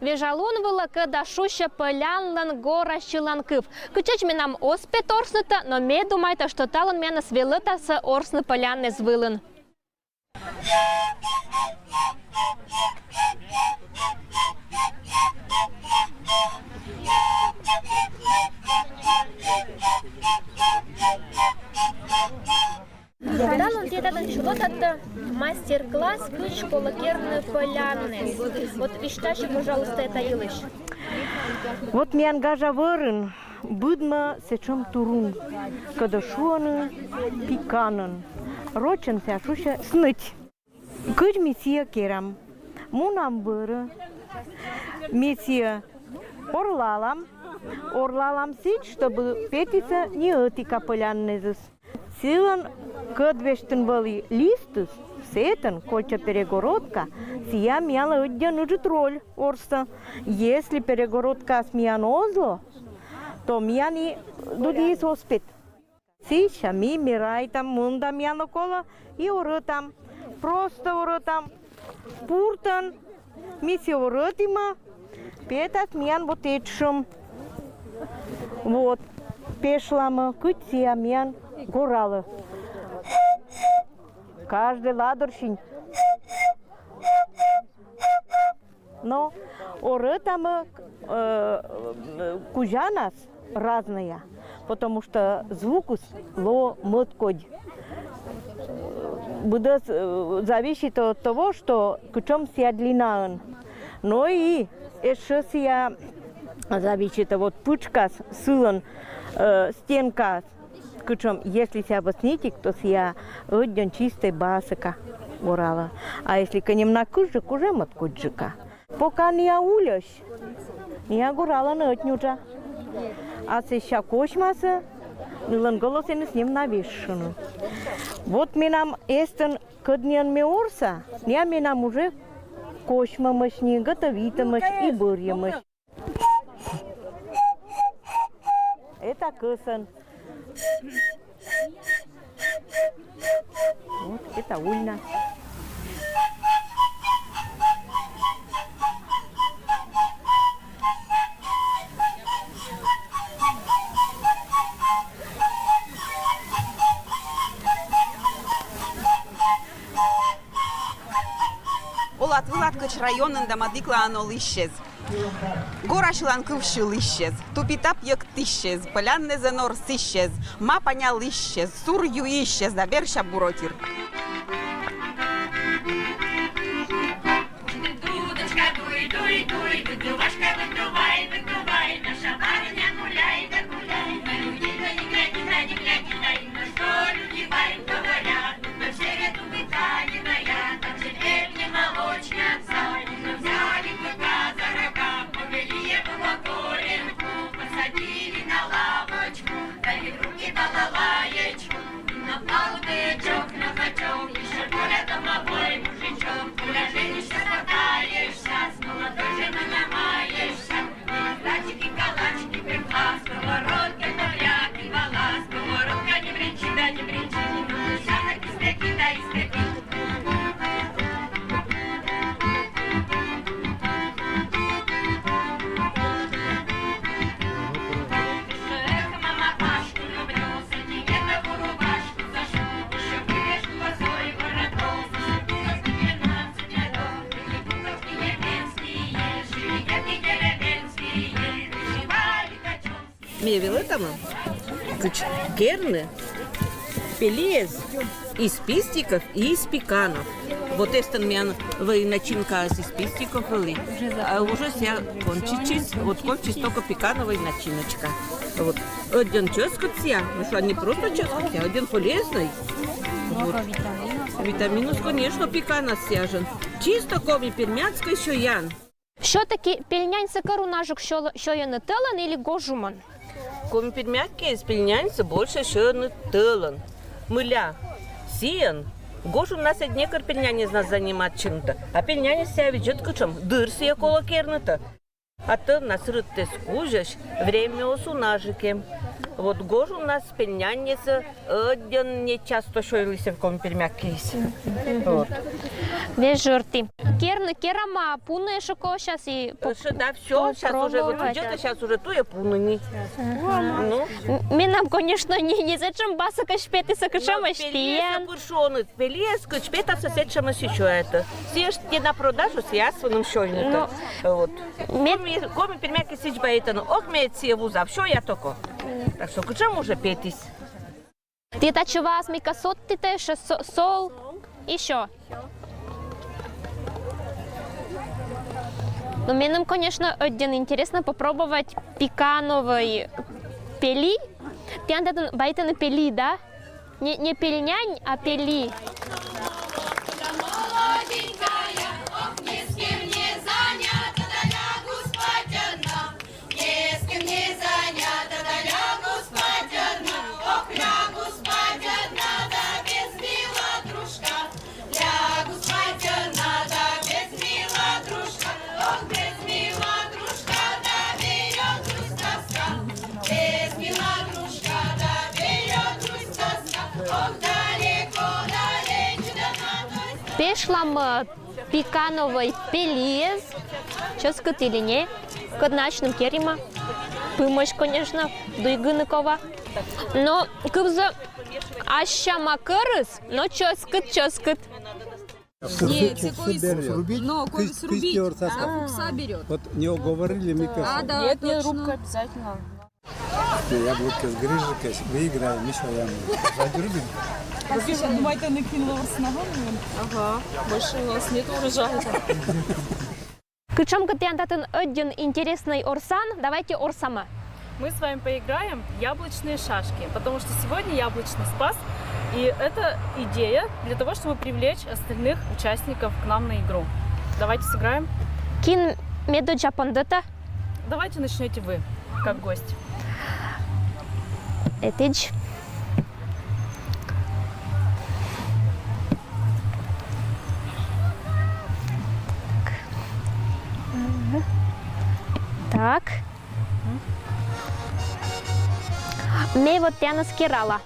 вежалун было, когда шуща полянлан гора щеланкыв. Кычеч менам оспет орсныта, но ме думайта, что талон менас велыта с орсны полянны звылын. Талон тетадан чулотатта мастер-класс кыч колокерны полянны. Вот ищтачи, пожалуйста, это илыш. Вот ми ангажа вырын, будма сечом турун, когда шуаны пиканын, рочен ся шуша сныть. Кыч мисия керам, мунам выры, мисия орлалам сич, чтобы петица не этика поляннезыс. Силан кыдвештын были листус, сетен, кольча перегородка, сия мяла отден ужит роль орса. Если перегородка смян озло, то мяни дудис оспет. Сища ми мирай там мунда мяно кола и оры там, просто оры там, пуртан, миси оры тима, петат мян вот этшим. Вот, пешлама, кытия мян горалы. Каждый ладорщин. Но оры там кужанас разная, потому что звукус ло моткодь. Будет зависит от того, что к чему ся длина. Но и еще ся зависит от пучка сылан стенка. Причем, если ся баснитик, то ся один чистый басыка горала. А если конем на кужик, уже мот куджика. Пока не ауляш, не горала на отнюжа. А сейчас кошмаса, нилан голосен с ним навешены. Вот минам эстен каднян меорса, не минам уже кошмамыш, не готовитамыш и бурьямыш. Это кысан. Вот это ульна. Вылаткач районында мадыкла анол исчез. Гора шиланкыв шил исчез. Тупитап як исчез. Полянный занор исчез. Ма понял исчез. Сурью исчез. Да верша буротир. Мевелы там, керны, пелез из пистиков и из пеканов. Вот это мян вы начинка из пистиков были, а уже вся кончились, вот кончились только пекановая начиночка. Вот один ческотся, ну что не просто ческотся, один полезный. Вот. Витаминус, конечно, пекана сяжен. Чисто коми пермяцкой шоян. Що таки пельнянь сакару нажук, що є не телен или гожуман? Коми пермятки спільняться більше, що не телен. Мыля, сіян. Гош у нас одне пельняне з нас занимать чем-то. А пельняне себя ведет к чему? Дырси я колокерната. А то насрыт ты скужешь, время осу нажики. Вот гож у нас пельняница, один не часто шойлися в компермякись. Вот. Без жирти. Керама пуны шоко сейчас и Да, все, сейчас уже вот идет, а сейчас уже то я пуну. Ну, Минам, конечно, не зачем басака шпетиса качама штиен. пуршоны, пелес, качпета сосед еще это. Все ж на продажу с ясвенным шойником. Вот. Коми пермяки сич баитану, ох меет севуза, все я только. Так что качам уже петись. Ты тачува смика сотти теж, сол, еще. Но мне, конечно, один интересно попробовать пекановой пели. Ты андатан байтан пели, да? Не пельнянь, а пели. Пешлам пекановой пелез. Что скотили, не? Кодначным керима. Пымощ, конечно, дуйгыныкова. Но кыбза аща макарыс, но чоскыт. Не, рубить, но ковис рубить, а фукса берет. Вот не уговорили, мне кажется. А, да, нет, рубка обязательно. Яблоко с грыжикой, выиграем, Миша Яну. Сзади рубим. Думаете, накинула с ногами? Ага, больше у нас нет урожая. Кычам катиантатын один интересный орсан, давайте орсама. Мы с вами поиграем в яблочные шашки, потому что сегодня яблочный спас, и это идея для того, чтобы привлечь остальных участников к нам на игру. Давайте сыграем. Кин медоджа пандата. Давайте начнете вы, как гость. Этидж. Так. Мне вот Яна скирала.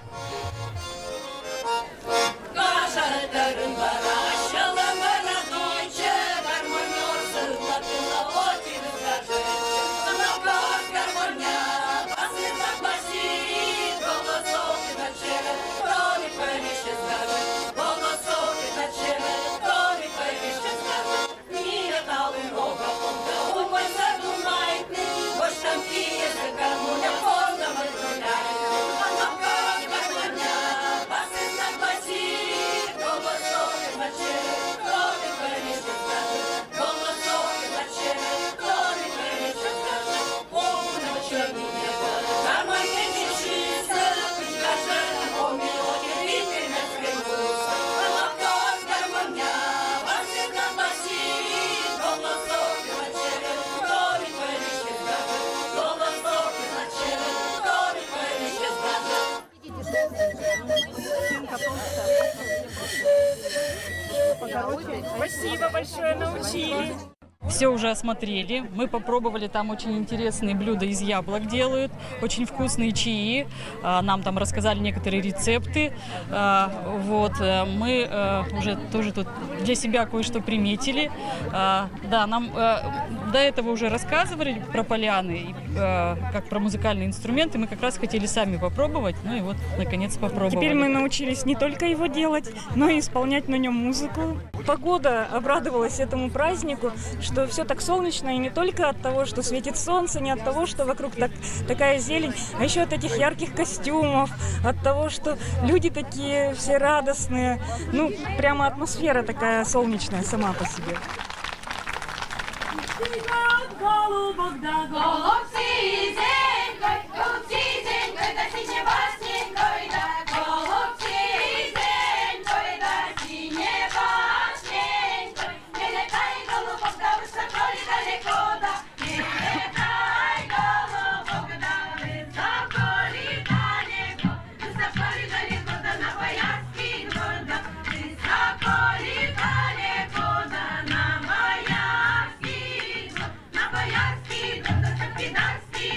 Спасибо большое, научили. Все уже осмотрели. Мы попробовали, там очень интересные блюда из яблок делают, очень вкусные чаи. Нам там рассказали некоторые рецепты. Вот. Мы уже тоже тут для себя кое-что приметили. Да, нам до этого уже рассказывали про поляны, как про музыкальные инструменты. Мы как раз хотели сами попробовать, ну и вот, наконец, попробовали. Теперь мы научились не только его делать, но и исполнять на нем музыку. Погода обрадовалась этому празднику, что все так солнечно, и не только от того, что светит солнце, не от того, что вокруг такая зелень, а еще от этих ярких костюмов, от того, что люди такие все радостные. Ну, прямо атмосфера такая солнечная сама по себе.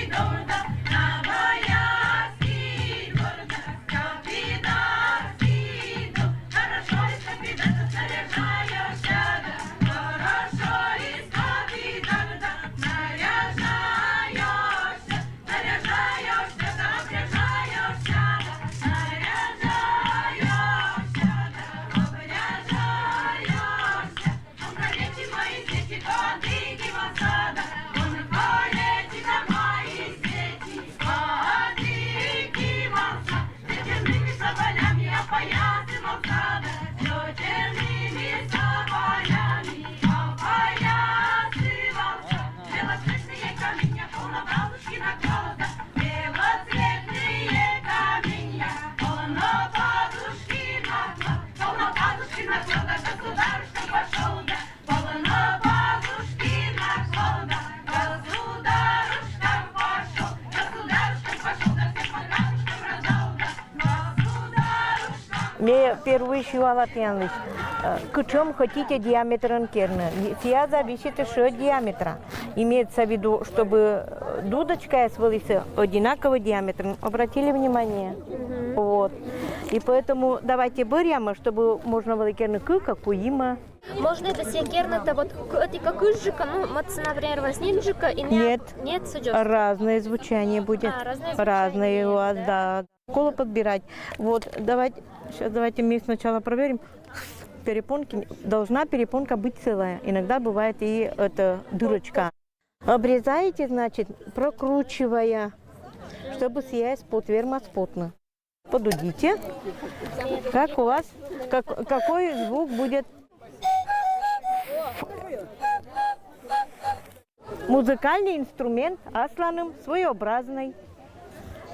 Don't Мне впервые шивала пьяных. Кучом хотите диаметр керна. Все зависит от диаметра. Имеется в виду, чтобы дудочка свалится одинаковый диаметр. Обратили внимание? Вот. И поэтому давайте берем, чтобы можно было керна как уима. Можно это все керната вот это как жика, ну вот, например, возьмем жика и Нет. Нет, сойдёт. Разное звучание будет. Разное звучание. Разное у вас, да. Колу подбирать. Вот, давайте мы сначала проверим. Перепонки, должна перепонка быть целая. Иногда бывает и это дырочка. Обрезаете, значит, прокручивая, чтобы съесть подверма спотно. Подудите. Как у вас, какой звук будет? Музыкальный инструмент асланым, своеобразный.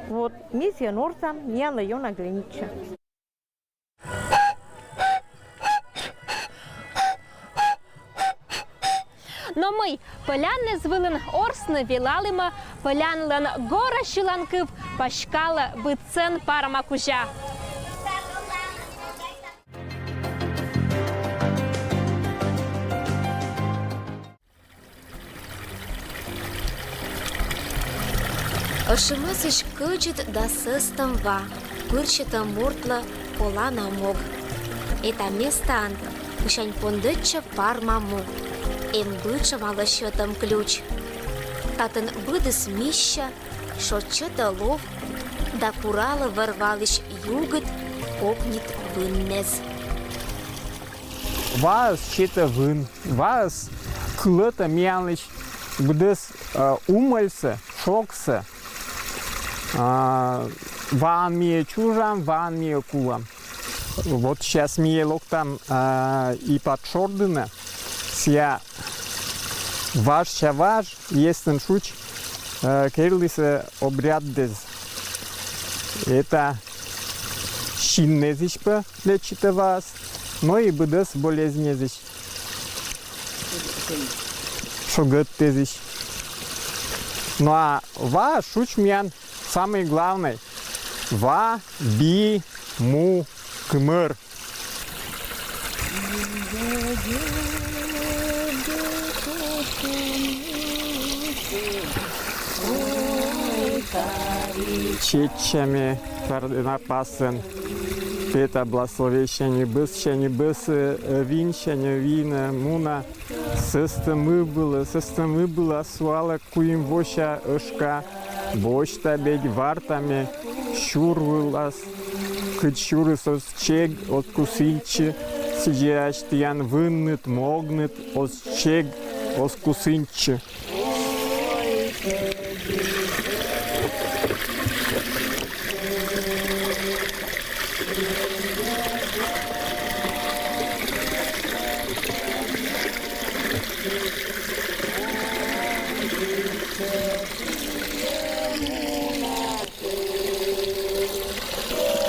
Вот, миссия Норса, не лайона глинича. Но ми поляни звилин орсни вілалима, полянлен гора щіланкив, пашкала бицен парма кужа. Ошимасыш кычыт да сыстым ва, пырчыты муртлы полана мог. Это местан, кышань пондычы парма мог. Эм бычы малышытым ключ. Татын быдыс мища, шотчыты лов, да куралы вырвалыш югыт, копнит выннез. Вас чита вын, вас клыта мялыч, быдыс умыльсы, шоксы. Ван мие чужам, ван мие кулам. Вот сейчас мие локтам и подшордына. Ся ваш, есть шуч, керлисы обряд без. Это шиннезичпа лечит вас, но и быдыс болезнезич. Шогыттезич. Ну а ваш шуч мян. Самый главный – ва, би, му, кмыр. Чечами напасын. Это благословение быс, винчание, вина, муна. Системи было, суала куим воща ышка. Бочта бедь вартами, щур вылаз, кычуры сосчег от кусинчи, сидящ тян выннет, могнет, осчег, от кусинчи.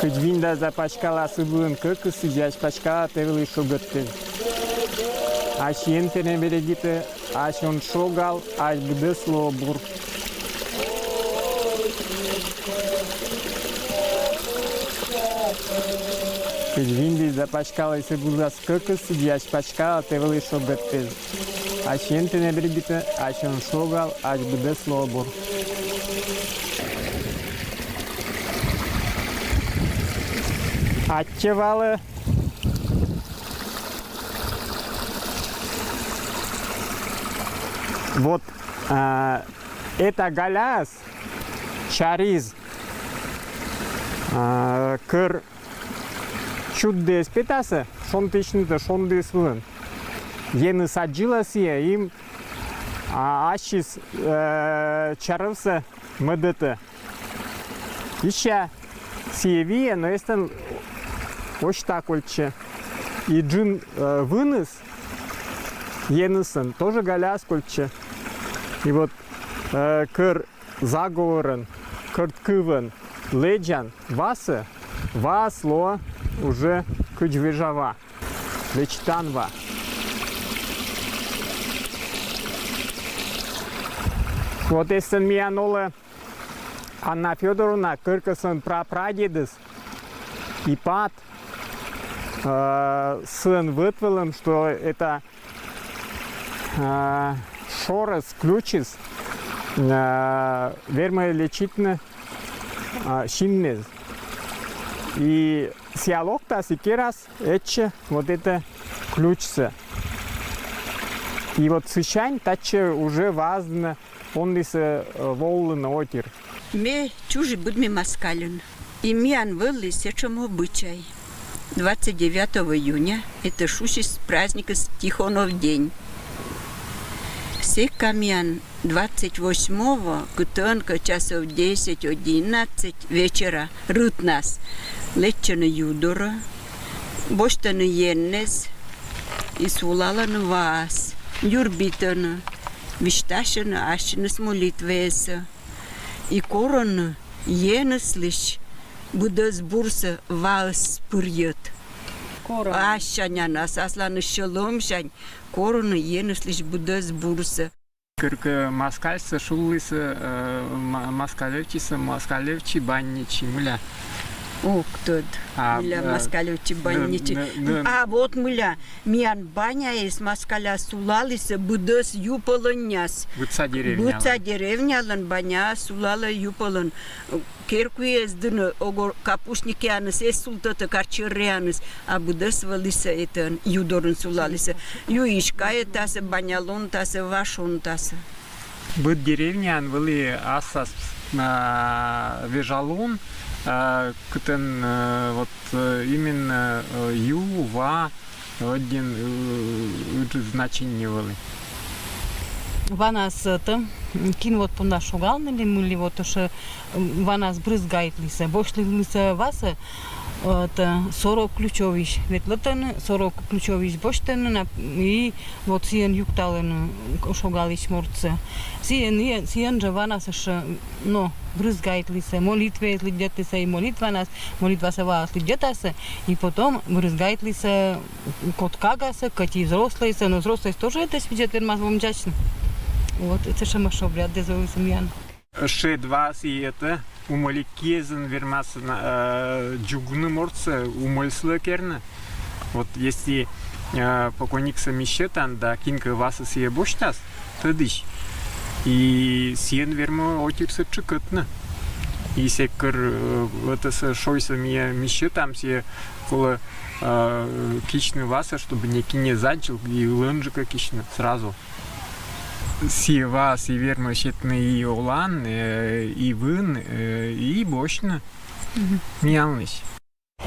Кыдвинда запачкала сыбылын кыкы сидящ пачкала тевлы шугытты. Аш ентене берегиты, аш он шогал, аш бдыс лобур. Кыдвинда запачкала сыбылын кыкы сидящ пачкала тевлы шугытты. Аш ентене берегиты, аш он шогал, аш бдыс лобур. Отчевалы. Вот это галяс, чариз, кыр чудес питасы, шонтичный-то шондес вын. Ені саджилась им, ашис чарывсы мыдыты. Еще сиевие, но если очень так ольче. И джин вынес, енысен, тоже галяс кольче. И вот кыр заговорен, кыр кывен, леджан, васы, васло уже кычвежава, лечтанва. Вот если меня нолы Анна Федоровна, кыркасын прапрадедыс, и пат, сын вытвелен, что это шорес, ключис, вермо лечитне шиннез. И сиалок-то раз этче вот это ключится. И вот сыщань таче уже важно, он лис волны отир. Мы чужи будем маскален. И мы анвели сечем обычай. 29 июня это шушись праздника Тихонов день. Все камьян 28-го, кутонка часов 10-11 вечера рут нас. Лечена юдора, боштана еннес, и сулалана вас, юрбитана, вишташана ашина с молитвеса. И корона енес лишь будас бурса вас пырьет. Ашаня нас асланы шаломшань, корона енес лишь будас бурса. Кырка маскальса шуллыса маскалевчи банничи муля. О, кто миля маскалевчи банничи. А вот муля, миан баня из маскаля сулалиса будас юполоняс. Бутса деревня. Бутса деревня лан баня сулала юполон. Керкуес дына огор капустники аныс эс султата карчеряныс, а будас валиса это юдорын сулалиса. Юишкая тасы банялон тасы вашон тасы. Быт деревня анвали асас вежалун, кытен вот именно юва один значение вали. Ванас там кин вот по нашу галнели мы вот уже ванас брызгает лиса, бошли лиса васа это 40 ключовищ, ведь латан 40 ключовищ боштен и вот сиен юктален шогалищ морце. Сиен же ванас аж но брызгает лиса, молитве следят лиса и молитва се вас следят и потом брызгает лиса кот кагаса, коти взрослые, но взрослые тоже это свидетель мас вомчачно. Вот это же маш обряд дезовый семьян. Ще два и это умоликезен вермас джугны морце умольслы керна. Вот если покойник самищетан да кинка вас сие боштас, тадыш. И сиен вермо отирса чекатна. И секер это с шойсами мищетам се кола кичны васа, чтобы не кине занчил и лынжика кичны сразу. Сива, северно щетны и олан, и вын, и бочно. Мялныш.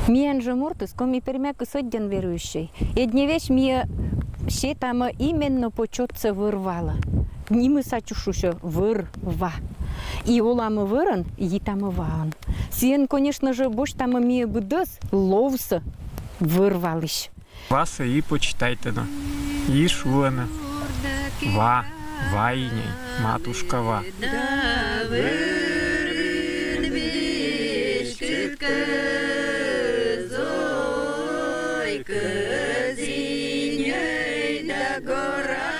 Миен же муртус, коми пермяк содден верующий. И дневеш мне ще там именно почется вырвала. Нимы сачушуша вырва. И улама выран, и там ван. Сиен, конечно же, бош там мне будос ловса вырвалыш. Васа и почитайте, ну. И шуана. Ва. Вайне, матушка Ва. Зой, козиней да гора.